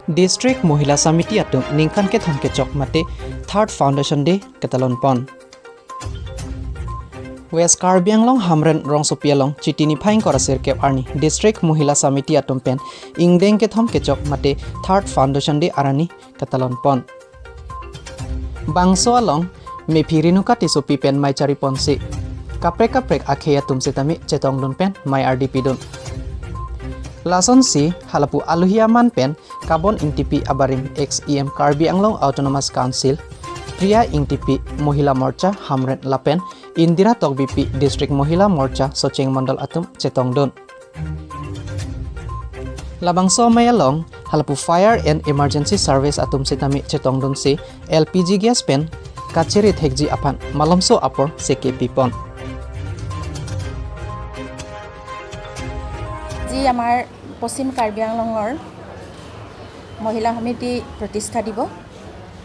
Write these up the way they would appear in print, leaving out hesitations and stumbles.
District Mohila Samiti atum ningkan ke thomke chok mate Third Foundation Day Katalon Pon. West Karbi Anglong Hamren Rong Sopialong Chitini Phaing Korasir ke Arni District Mohila Samiti atum pen ingdeng ke thomke chok mate Third Foundation Day arani Katalon Pon. Bangso along me phirinu ka tisopi pen mai chari ponsi kaprek akheya tumse tami chetong dun pen mai RDP dun. Lason si halapu aluhia man pen kabon ingtipi abarim XEM Karbi Anglong Autonomous Council Priya ingtipi Mohila Morcha Hamren Lapen Indira Togbipi District Mohila Morcha Socheng Mandal atum chetong dun. Labangso mayalong halapu Fire and Emergency Service atum sitami chetong dun si LPG gas pen kachiri thekji apan malomso apor CKP pon. जी आमार पश्चिम कार्बी आंगलंगर महिला समिति प्रतिष्ठा দিব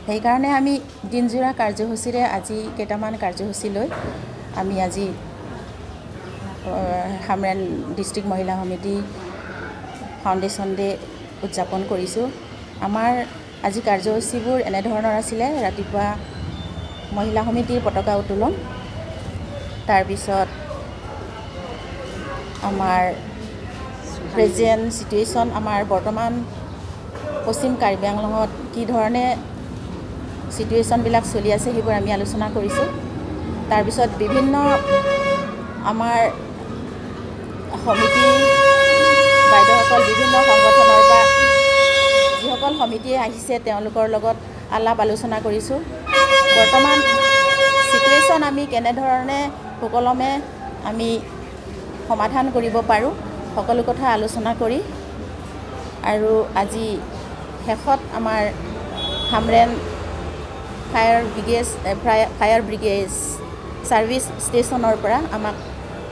সেইকাৰণে আমি দিনজোৰা কাৰ্যসূচীৰে আজি কেইটামান কাৰ্যসূচী লৈ আমি আজি হামৰেন ডিস্ট্ৰিক্ট মহিলা সমিতি ফাউণ্ডেশ্যন ডে উদযাপন কৰিছোঁ। আমাৰ আজি কাৰ্যসূচীবোৰ এনে ধৰণৰ আছিলে। ৰাতিপুৱা মহিলা সমিতিৰ পতাকা উত্তোলন, তাৰপিছত আমাৰ প্ৰেজেণ্ট সিচুৱেশ্যন আমাৰ বৰ্তমান পশ্চিম কাৰ্বি আংলঙত কি ধৰণে সিচুৱেশ্যনবিলাক চলি আছে সেইবোৰ আমি আলোচনা কৰিছোঁ। তাৰপিছত বিভিন্ন আমাৰ সমিতি বাইদেউসকল বিভিন্ন সংগঠনৰ পৰা যিসকল সমিতিয়ে আহিছে তেওঁলোকৰ লগত আলাপ আলোচনা কৰিছোঁ। বৰ্তমান সিচুৱেশ্যন আমি কেনেধৰণে সুকলমে আমি সমাধান কৰিব পাৰোঁ সকলো কথা আলোচনা কৰি আৰু আজি শেষত আমাৰ হামৰেন ফায়াৰ ব্ৰিগেড সাৰ্ভিস ষ্টেচনৰ পৰা আমাক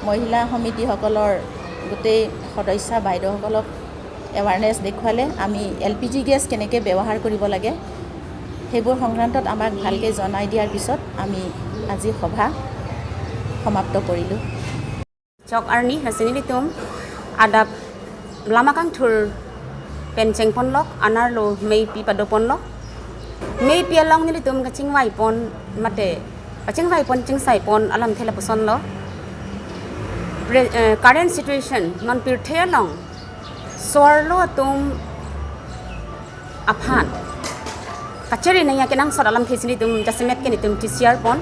মহিলা সমিতিসকলৰ গোটেই সদস্য বাইদেউসকলক এৱাৰনেছ দেখুৱালে। আমি LPG গেছ কেনেকৈ ব্যৱহাৰ কৰিব লাগে সেইবোৰ সংক্ৰান্তত আমাক ভালকৈ জনাই দিয়াৰ পিছত আমি আজি সভা সমাপ্ত কৰিলোঁ। Chok Arni Hasinilitum Adap Lamakang Tur Pencheng Ponlok Anarlo May Pipado Ponlok May Pialong Nilitum Kaching Waipon Mate Kaching Waipon Ching Saipon Alam Teleposon Lo Current situation non Pirte Long Sorlo Tum Apan Kacheri Naya Kenang Sodalam Kisinitum Jasimet Kenitum TCR Pon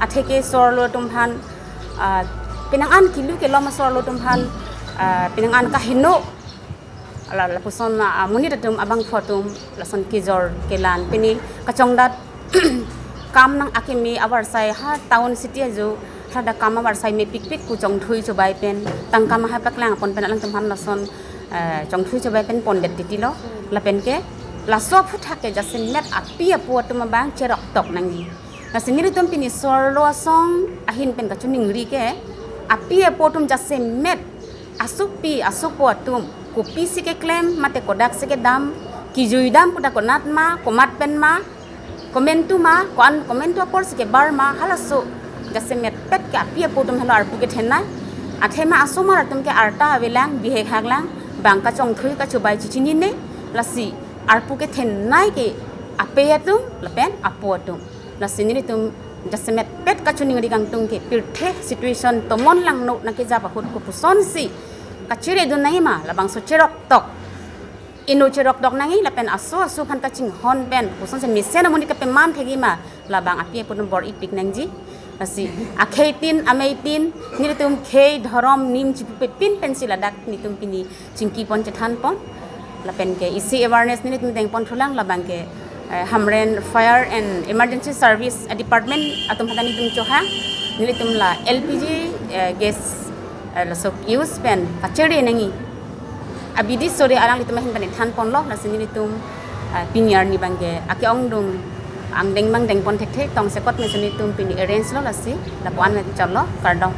Ateke Sorlo Tumhan Pinangan kilu ke lama sorlo tumhan pinangan kahino la puson muni datum abang photum lason kizor kelan pini kachongdat kam nang akimi awar sai ha town city ajo hada kam awar sai me pik ku chong thui chobai pen tang kam ha paklang pon pen alang tumhan lason chong thui chobai pen pon det titilo la pen ke la so phutha ke jasin met api apu tum bang cherok tok nangi la siniri tum pini sorlo song ahin pen ka chuning ri ke api potum jase met asupi asupotum kopi sike claim mate kodak sike dam kijui dam puta konat ma komat pen ma komentu ma kon komentu apor sike bar ma halaso jase met pet ke api potum halo arpu ke thenna athema asomar atum ke arta avelang bihe khaglang bangka chong thui ka chubai chichini ne lasi arpu ke thennai ke apeyatum lapen apotum lasini tum Jasemet pet kacuning rigang tungke pirte situation tomon lang no nakija bahut ko puson si kacire dun nai ma labang so cherok tok ino cherok dok nangi lapen aso phan kaching hon pen puson se misen amoni ka pe man thegi ma labang api pun bor ipik nangji asi akheitin ameitin niritum khei dharam nim chipe pin pencil adak nitum pini chingki pon chethan pon lapen ke isi awareness niritum deng pon thulang labang ke Hamren Fire and Emergency Service Department atum hadani tum choha nilitum la LPG gas la sok use pen kacheri nangi abidi sore alang litum hin pan than pon lo la sinilitum pinyar ni bangge ake ongdum ang deng mang deng pon thek thek tong sekot me sinitum pini arrange lo la si la pon me challo kardong